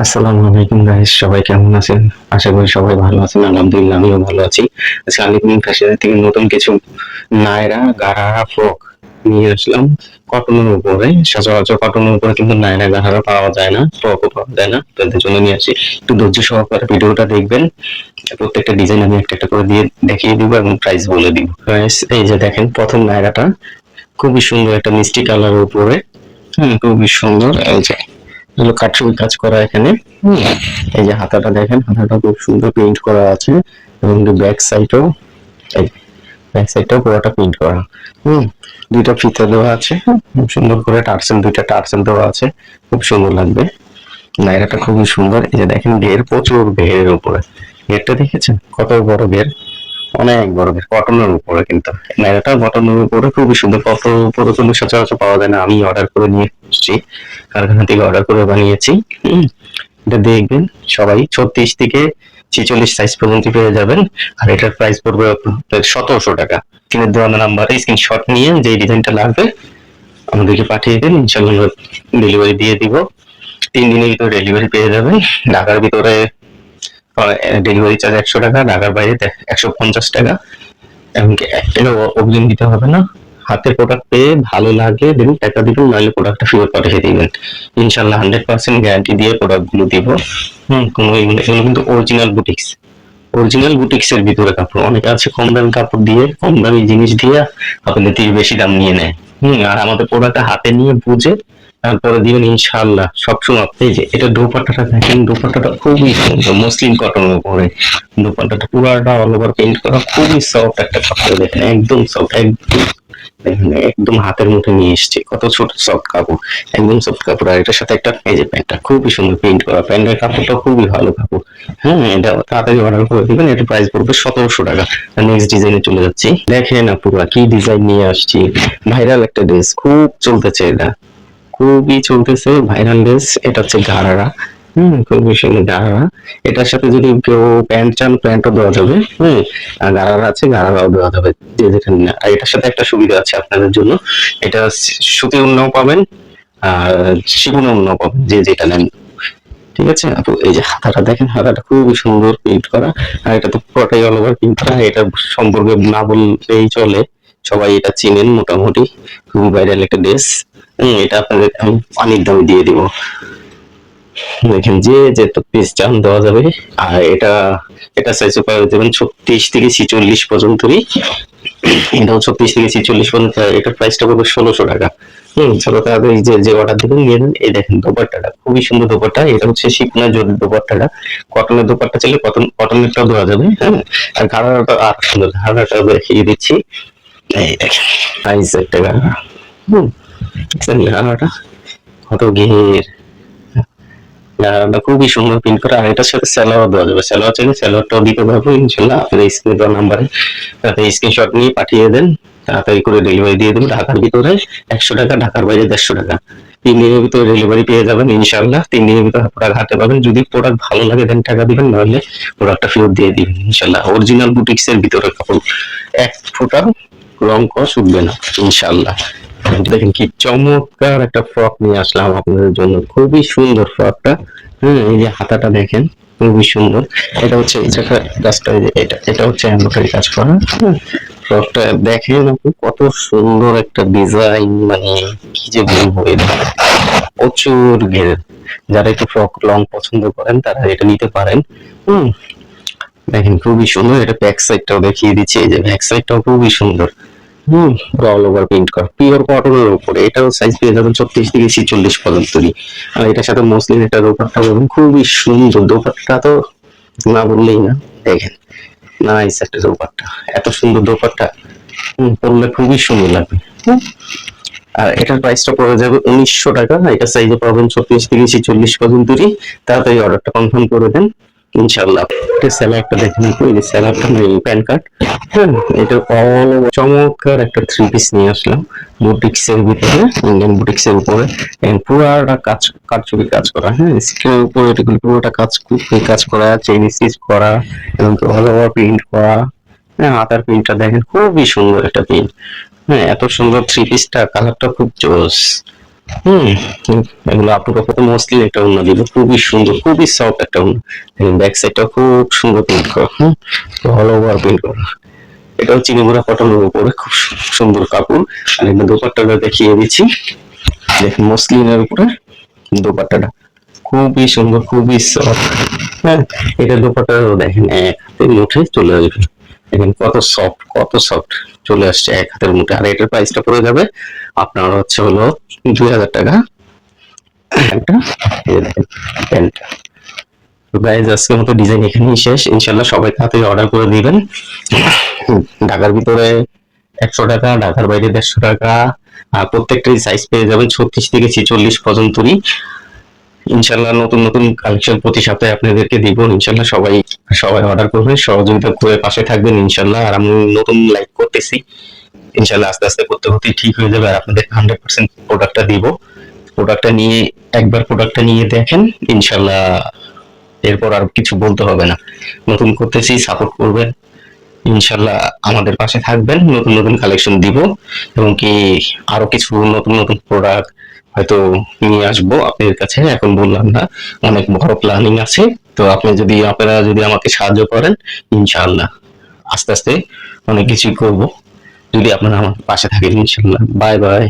আসসালামু আলাইকুম গাইস, সবাই কেমন আছেন? আশা করি সবাই ভালো আছেন। আলহামদুলিল্লাহ আমিও ভালো আছি। আজকে আলিমিন ফ্যাশনের থেকে নতুন কিছু নায়রা গারারা ফ্রক নিয়ে আসলাম কটনের উপরে। সচরাচর কটনের উপরে কিন্তু নায়রা গারারা পাওয়া যায় না, ফ্রকও পাওয়া যায় না। তাদের জন্য নিয়ে আসি। একটু ধৈর্য সহকারে ভিডিওটা দেখবেন। প্রত্যেকটা ডিজাইন আমি একটা একটা করে দিয়ে দেখিয়ে দিব এবং প্রাইস বলে দিব। গাইস, এই যে দেখেন প্রথম নায়রাটা খুবই সুন্দর, একটা মিষ্টি কালারের উপরে। খুবই সুন্দর। এই যে এগুলো কাটছবি কাজ করা এখানে। হুম, এই যে হাতাটা দেখেন, হাতাটা খুব সুন্দর প্রিন্ট করা আছে এবং ব্যাক সাইডও, এই ব্যাক সাইডটাও পুরোটা প্রিন্ট করা। হুম, দুইটা ফিতা দেওয়া আছে, খুব সুন্দর করে টার্সেল, দুইটা টার্সেল দেওয়া আছে, খুব সুন্দর লাগবে। নাইরাটা খুবই সুন্দর। এই যে দেখেন ঘের, প্রচুর ঘেরের উপরে। ঘেরটা দেখেছেন কত বড় ঘের, অনেক বড় ঘের, কটনের উপরে কিন্তু। নাইরাটা কটনের উপরে খুবই সুন্দর, কটনের উপরে কিন্তু সচরাচর পাওয়া যায় না। আমি অর্ডার করে নিয়ে এসেছি, কারখানা থেকে অর্ডার করে বানিয়েছি। হুম, এটা দেখবেন সবাই 36 থেকে 46 সাইজ পর্যন্ত পেয়ে যাবেন। আর এটার প্রাইস পড়বে 1700 টাকা। কিনে দেওয়া নাম্বারে স্ক্রিনশট নিয়ে যে ডিজাইনটা লাগবে আমাদেরকে পাঠিয়ে দিন, ইনশাল্লাহ ডেলিভারি দিয়ে দিব। 3 দিনের ভিতরে ডেলিভারি পেয়ে যাবেন। ঢাকার ভিতরে ডেলিভারি চার্জ 100 টাকা, ঢাকার বাইরে 150 টাকা। এমনকি 1 টাকা অগ্রিম দিতে হবে না। হাতের প্রোডাক্ট পেয়ে ভালো লাগলে দেন টাকা দিবেন, নাহলে প্রোডাক্টটা ফেরত পাঠিয়ে দিবেন। ইনশাল্লাহ 100% গ্যারান্টি দিয়ে প্রোডাক্ট গুলো দিব। কোনো এগুলো কিন্তু অরিজিনাল বুটিক্স, অরিজিনাল বুটিক্স এর ভিতরে কাপড়। অনেকে আছে কম দামি কাপড় দিয়ে, কম দামি জিনিস দিয়ে আপনাদের থেকে বেশি দাম নিয়ে নেয়। আর আমাদের প্রোডাক্টটা হাতে নিয়ে বুঝে তারপরে দিবেন ইনশাআল্লাহ। সবসময় এই যে এটা দোপাট্টাটা দেখেন, দোপাট্টাটা খুবই সুন্দর, মসলিন কটনের উপরে। দোপাট্টাটা পুরাটা অল ওভার পেইন্ট করা, খুবই সফট একটা কাপড়। দেখেন একদম সফট, একদম দেখেন একদম হাতের মুঠে নিয়ে এসছে, কত ছোট সফট কাপড়, একদম সফট কাপড়। আর এটার সাথে একটা এই যে প্যান্টটা খুবই সুন্দর প্রিন্ট করা, প্যান্টের কাপড়টা খুবই ভালো কাপড়। এটা তাড়াতাড়ি অর্ডার করে দিবেন। এটা প্রাইস পড়বে 1700 টাকা। নেক্সট ডিজাইনে চলে যাচ্ছি। দেখেন আপুরা কি ডিজাইন নিয়ে আসছি, ভাইরাল একটা ড্রেস, খুব চলতেছে এটা, খুবই চলতেছে ভাইরাল ড্রেস। এটা হচ্ছে গারারা। খুবই সুন্দর গারারা। এটার সাথে যদি কেউ প্যান্ট চান প্যান্টও দেওয়া যাবে। আর গারারা আছে, গারারাও দেওয়া যাবে, যে যেখানে না। আর এটার সাথে একটা সুবিধা আছে আপনাদের জন্য, এটা সুতি ওড়নাও পাবেন আর শিফন ওড়নাও পাবেন, যে যেটা নেন। ঠিক আছে আপু, এই যে হাতাটা দেখেন, হাতাটা খুবই সুন্দর প্রিন্ট করা। আর এটা তো পুরোটাই অল ওভার প্রিন্ট করা। এটা সম্পর্কে না বললেই চলে, সবাই এটা চিনেন মোটামুটি। খুবই ভাইরাল একটা ড্রেস। এটা আপনাদের আমি পানির দামে দিয়ে দিব। দেখেন যে যত পিস চান দেওয়া যাবে। আর এটা সাইজ পাওয়া যাবেন 36 থেকে 46 পর্যন্তই। এটাও 36 থেকে 46 পর্যন্ত। এটার প্রাইসটা পড়বে 1600 টাকা। চলো তাড়াতাড়ি যে যে অর্ডার দেবেন নিয়ে নেন। এই দেখেন দোপাট্টাটা খুবই সুন্দর দোপাট্টা। এটা হচ্ছে শিপনা জরির দোপাট্টাটা। কটনের দোপাট্টা চাইলে কটনেরটাও দেওয়া যাবে। আর ঘাড়াটা আর সুন্দর, ঘাড়াটা দেখিয়ে দিচ্ছি। এই দেখেন প্রাইস একটা ঘাড়া। ঘাড়াটা কত ঘের, খুবই সুন্দর প্রিন্ট করা। আর এটার সাথে স্যালোয়ার দেওয়া যাবে, স্যালোয়ার চাইলে স্যালোয়ারটাও দিতে পারবো ইনশাল্লাহ। আপনাদের স্ক্রিনে দেওয়া নাম্বারে তাতে স্ক্রিনশট নিয়ে পাঠিয়ে দেন, তাড়াতাড়ি করে ডেলিভারি দিয়ে দেবো। ঢাকার ভিতরে 100 টাকা, ঢাকার বাইরে 150 টাকা। 3 দিনের ভিতরে ডেলিভারি পেয়ে যাবেন ইনশাল্লাহ। 3 দিনের ভিতরে প্রোডাক্ট হাতে পাবেন। যদি প্রোডাক্ট ভালো লাগে দেন টাকা দিবেন, নাহলে প্রোডাক্টটা ফেরত দিয়ে দিবেন ইনশাল্লাহ। অরিজিনাল বুটিক্স এর ভিতরে কাপড়, এক ফোঁটা রং কস উঠবে না ইনশাল্লাহ। দেখেন কি চমৎকার একটা ফ্রক নিয়ে আসলাম আপনাদের জন্য, খুবই সুন্দর ফ্রকটা। এই যে হাতাটা দেখেন, খুবই সুন্দর। এটা হচ্ছে এই জায়গায় কাজটা, এটা এটা হচ্ছে এমব্রয়ডারি কাজ করা। ফ্রকটা দেখেন আপনি কত সুন্দর একটা ডিজাইন, মানে কি যে বলবো, এটা প্রচুর ঘের। যারা একটু ফ্রক লং পছন্দ করেন তারা এটা নিতে পারেন। হম দেখেন খুবই সুন্দর। এটা ব্যাক সাইডটাও দেখিয়ে দিচ্ছি, এই যে ব্যাক সাইডটাও খুবই সুন্দর। অল ওভার প্রিন্ট করা পিওর কটনের উপরে। এটাও সাইজ পেয়ে যাবেন 36 থেকে 46 পর্যন্তই। আর এটার সাথে মসলিন একটা দোপাট্টা পাবেন, খুবই সুন্দর দোপাট্টা তো না বললেই না। দেখেন নাইস একটা দোপাট্টা, এত সুন্দর দোপাট্টা পরলে খুবই সুন্দর লাগবে। আর এটার প্রাইসটা পড়ে যাবে 1900 টাকা। এটা সাইজে পাবেন 36 থেকে 46 পর্যন্তই। তাড়াতাড়ি অর্ডারটা কনফার্ম করে দেন ইনশাল্লাহ। এটা স্যালাডটা দেখেন, এই যে স্যালাডটা প্যান কার্ড। এটা অল চমৎকার একটা 3 পিস নিয়ে আসলাম বুটিক্স এর ভিতরে, ইন্ডিয়ান বুটিক্স এর উপরে। পুরাটা কাজ, কারচুপি কাজ করা। স্ক্রিনের উপরে এগুলো পুরোটা কাজ, কাজ করা, চেইন স্টিচ করা এবং অল ওভার প্রিন্ট করা। হাতার প্রিন্টটা দেখেন খুবই সুন্দর একটা প্রিন্ট। এত সুন্দর 3 পিসটা, কালারটা খুব জোস। হুম। এগুলো আপুর কাপড়ে মসলিন একটা ওড়না দিব, খুবই সুন্দর, খুবই সফট একটা ওড়না। ব্যাক সাইডটা খুব সুন্দর প্রিন্ট করা, অল ওভার প্রিন্ট করা। এটাও চিনিগুড়া কটনের উপরে খুব সুন্দর কাপড়। আর এটা দোপাট্টাটা দেখিয়ে দিচ্ছি, দেখেন মসলিনের উপরে দোপাট্টাটা খুবই সুন্দর, খুবই সফট। হ্যাঁ, এটা দোপাট্টাটাও দেখেন এক হাতের মুঠে চলে আসবে। দেখেন কত সফট, কত সফট চলে আসছে এক হাতের মুঠে। আর এটার প্রাইসটা পড়ে যাবে আপনার হচ্ছে হলো 2000 টাকা একটা। এই দেখেন প্যান্ট। তো গাইজ আজকের মতো ডিজাইন এখানেই শেষ। ইনশাল্লাহ সবাই তাড়াতাড়ি অর্ডার করে দিবেন। ঢাকার ভিতরে 100 টাকা, ঢাকার বাইরে 150 টাকা। আর প্রত্যেকটাই সাইজ পেয়ে যাবেন 36 থেকে 46 পর্যন্তই। ইনশাল্লাহ নতুন নতুন কালেকশন প্রতি সপ্তাহে আপনাদেরকে দিব। ইনশাল্লাহ সবাই সবাই অর্ডার করবেন, সহযোগিতা করে পাশে থাকবেন ইনশাল্লাহ। আর আমি নতুন লাইভ করতেছি, ইনশাল্লাহ আস্তে আস্তে করতে করতে ঠিক হয়ে যাবে। আর আপনাদের 100% প্রোডাক্টটা দিব। প্রোডাক্টটা নিয়ে একবার প্রোডাক্টটা নিয়ে দেখেন, ইনশাল্লাহ এরপর আর কিছু বলতে হবে না। নতুন করতেছি, সাপোর্ট করবেন ইনশাল্লাহ, আমাদের পাশে থাকবেন। নতুন নতুন কালেকশন দিব এবং কি আরো কিছু নতুন নতুন প্রোডাক্ট হয়তো নিয়ে আসবো আপনাদের কাছে, এখন বললাম না, অনেক বড় প্ল্যানিং আছে। তো আপনারা যদি আমাকে সাহায্য করেন, ইনশাআল্লাহ আস্তে আস্তে অনেক কিছুই করব, যদি আপনারা আমার পাশে থাকেন ইনশাল্লাহ। Bye bye.